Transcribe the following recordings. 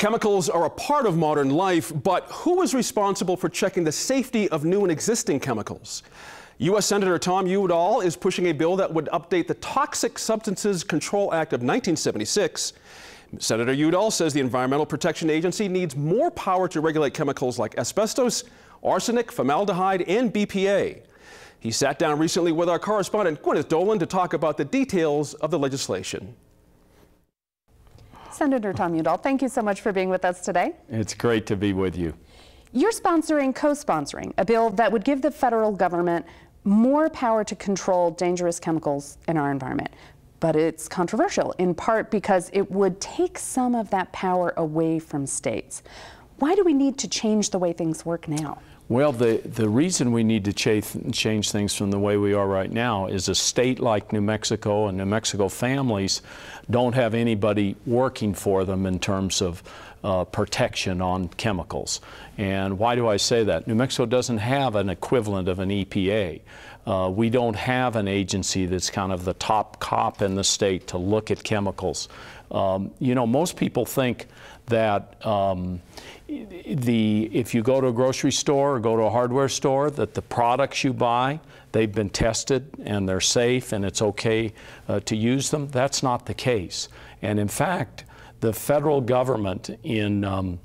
Chemicals are a part of modern life, but who is responsible for checking the safety of new and existing chemicals? U.S. Senator Tom Udall is pushing a bill that would update the Toxic Substances Control Act of 1976. Senator Udall says the Environmental Protection Agency needs more power to regulate chemicals like asbestos, arsenic, formaldehyde, and BPA. He sat down recently with our correspondent Gwyneth Dolan to talk about the details of the legislation. Senator Tom Udall, thank you so much for being with us today. It's great to be with you. You're co-sponsoring a bill that would give the federal government more power to control dangerous chemicals in our environment. But it's controversial, in part because it would take some of that power away from states. Why do we need to change the way things work now? Well, the reason we need to change things from the way we are right now is a state like New Mexico and New Mexico families don't have anybody working for them in terms of protection on chemicals. And why do I say that? New Mexico doesn't have an equivalent of an EPA. We don't have an agency that's kind of the top cop in the state to look at chemicals. You know, most people think that if you go to a grocery store or go to a hardware store, that the products you buy, they've been tested and they're safe and it's okay to use them. That's not the case. And in fact, the federal government since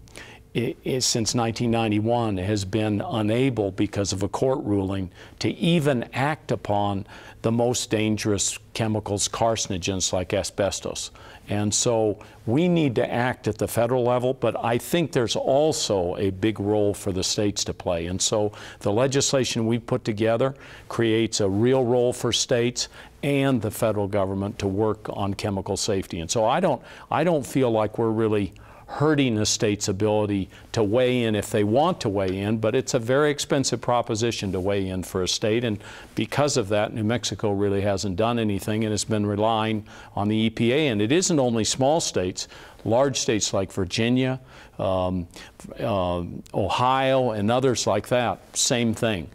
1991 has been unable, because of a court ruling, to even act upon the most dangerous chemicals, carcinogens like asbestos. And so we need to act at the federal level, but I think there's also a big role for the states to play. And so the legislation we put together creates a real role for states and the federal government to work on chemical safety. And so I don't feel like we're really hurting the state's ability to weigh in if they want to weigh in, but it's a very expensive proposition to weigh in for a state, and because of that, New Mexico really hasn't done anything and has been relying on the EPA. And it isn't only small states, large states like Virginia, Ohio, and others like that, same thing.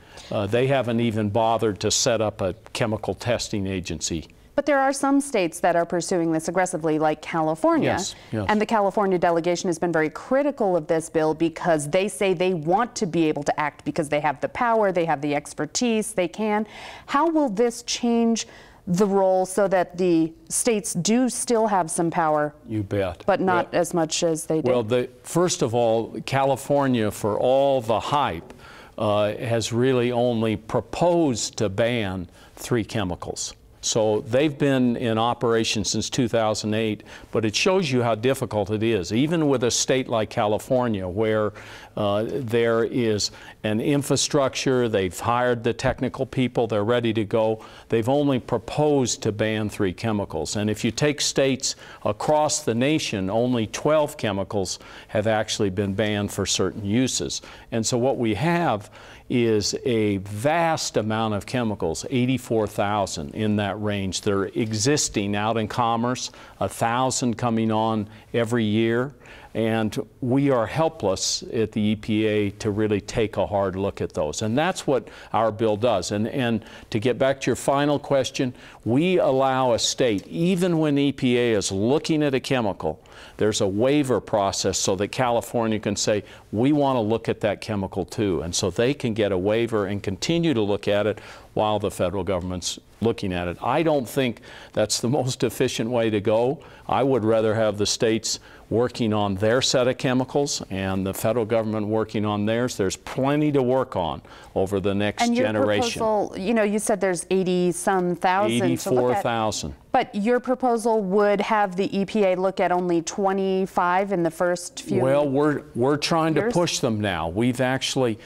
They haven't even bothered to set up a chemical testing agency. But there are some states that are pursuing this aggressively, like California. Yes, yes. And the California delegation has been very critical of this bill because they say they want to be able to act because they have the power, they have the expertise, they can. How will this change the role so that the states do still have some power? You bet. But not as much as they did? Well, first of all, California, for all the hype, has really only proposed to ban 3 chemicals. So they've been in operation since 2008, but it shows you how difficult it is. Even with a state like California, where there is an infrastructure, they've hired the technical people, they're ready to go, they've only proposed to ban 3 chemicals. And if you take states across the nation, only 12 chemicals have actually been banned for certain uses. And so what we have is a vast amount of chemicals, 84,000 in that range. They're existing out in commerce, 1,000 coming on every year, and we are helpless at the EPA to really take a hard look at those. And that's what our bill does. And to get back to your final question, we allow a state, even when EPA is looking at a chemical, there's a waiver process so that California can say, we want to look at that chemical too. And so they can get a waiver and continue to look at it while the federal government's looking at it. I don't think that's the most efficient way to go. I would rather have the states working on their set of chemicals and the federal government working on theirs. There's plenty to work on over the next generation. And your proposal, you know, you said there's 80-some thousand. 84,000. But your proposal would have the EPA look at only 25 in the first few years? Well, we're trying to push them now. We've actually,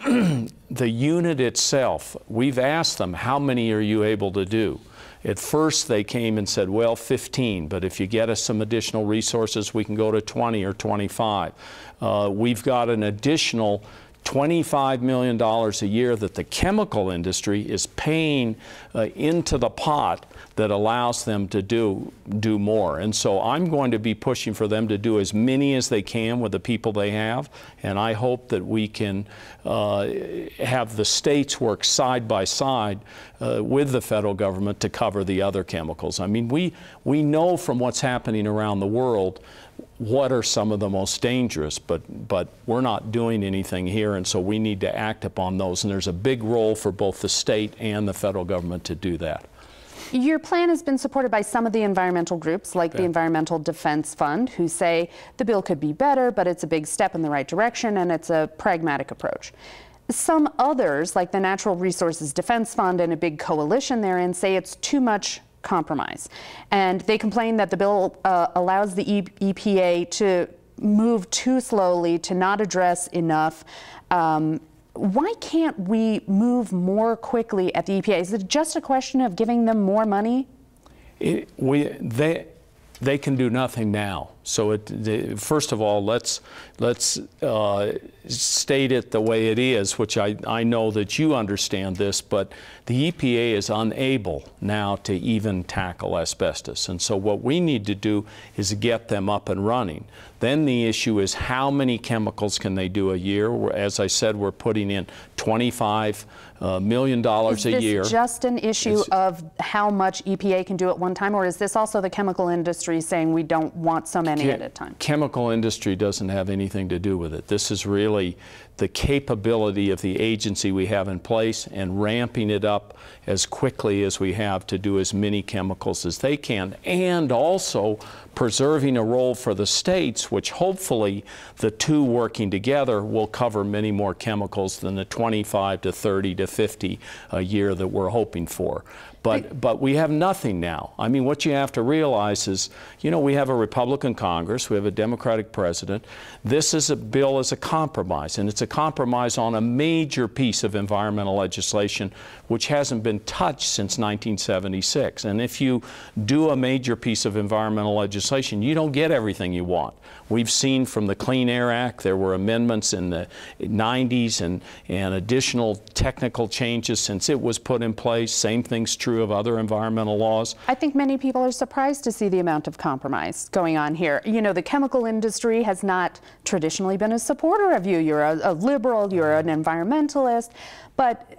the unit itself, we've asked them, how many are you able to do? At first they came and said, well, 15, but if you get us some additional resources, we can go to 20 or 25. We've got an additional $25 million a year that the chemical industry is paying into the pot that allows them to do more. And so I'm going to be pushing for them to do as many as they can with the people they have, and I hope that we can have the states work side by side with the federal government to cover the other chemicals. I mean, we know from what's happening around the world, what are some of the most dangerous, but we're not doing anything here, and so we need to act upon those, and there's a big role for both the state and the federal government to do that. Your plan has been supported by some of the environmental groups, like the Environmental Defense Fund, who say the bill could be better, but it's a big step in the right direction, and it's a pragmatic approach. Some others, like the Natural Resources Defense Fund and a big coalition therein, say it's too much compromise. And they complain that the bill allows the EPA to move too slowly, to not address enough. Why can't we move more quickly at the EPA? Is it just a question of giving them more money? They can do nothing now. So first of all, let's state it the way it is, which I know that you understand this, but the EPA is unable now to even tackle asbestos. And so what we need to do is get them up and running. Then the issue is how many chemicals can they do a year? As I said, we're putting in $25 million a year. Is this just an issue of how much EPA can do at one time, or is this also the chemical industry saying we don't want so many at a time? Chemical industry doesn't have anything to do with it. This is really the capability of the agency we have in place and ramping it up as quickly as we have to do as many chemicals as they can, and also preserving a role for the states, which hopefully the two working together will cover many more chemicals than the 25 to 30 to 50 a year that we're hoping for. But we have nothing now. I mean, what you have to realize is, you know, we have a Republican Congress, we have a Democratic president. This is a bill as a compromise, and it's a compromise on a major piece of environmental legislation which hasn't been touched since 1976. And if you do a major piece of environmental legislation, you don't get everything you want. We've seen from the Clean Air Act, there were amendments in the 90s and additional technical changes since it was put in place. Same thing's true of other environmental laws. I think many people are surprised to see the amount of compromise going on here. You know, the chemical industry has not traditionally been a supporter of you. You're a liberal, you're an environmentalist. But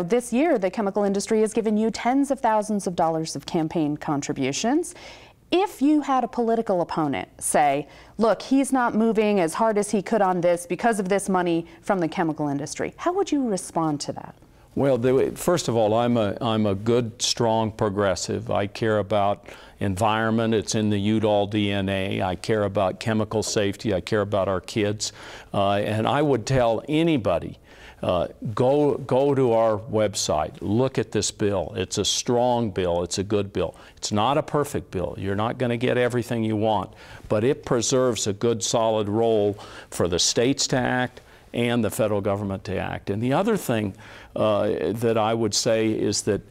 this year, the chemical industry has given you tens of thousands of dollars of campaign contributions. If you had a political opponent say, look, he's not moving as hard as he could on this because of this money from the chemical industry, how would you respond to that? Well, first of all, I'm a good, strong progressive. I care about environment. It's in the Udall DNA. I care about chemical safety. I care about our kids. And I would tell anybody, go to our website, look at this bill. It's a strong bill. It's a good bill. It's not a perfect bill. You're not going to get everything you want, but it preserves a good, solid role for the states to act and the federal government to act. And the other thing that I would say is that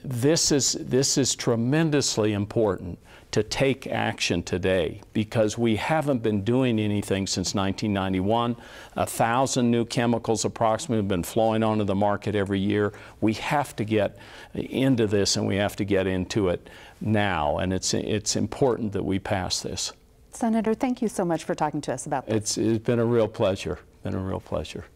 this is tremendously important to take action today, because we haven't been doing anything since 1991. 1,000 new chemicals approximately have been flowing onto the market every year. We have to get into this, and we have to get into it now, and it's important that we pass this. Senator, thank you so much for talking to us about this. It's been a real pleasure. Been a real pleasure.